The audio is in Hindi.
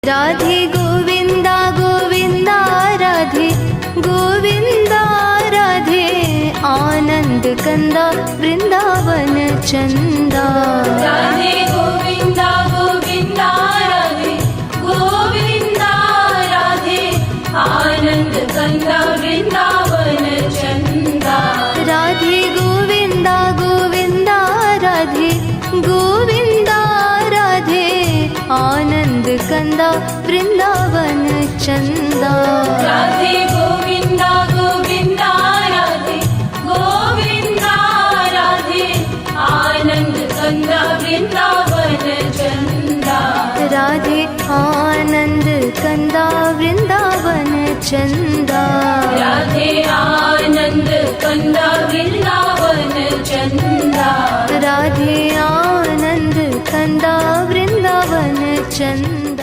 राधे गोविंदा गोविंदा राधे गोविंदा राधे आनंद कंदा वृंदावन चंदा। राधे गोविंदा गोविंदा राधे गोविंदा राधे आनंद कंदा वृंदावन चंदा। राधे गोविंदा गोविंदा राधे गोविंदा राधे आनंद कंदा वृंदावन चंदा। राधे गोविंदा गोविंदा राधे गोविंदा राधे आनंद कंदा वृंदावन चंदा। राधे आनंद कंदा वृंदावन चंदा। राधे आनंद कंदा वृंदावन चंदा। राधे आनंद कंदा वृंदावन चंदा।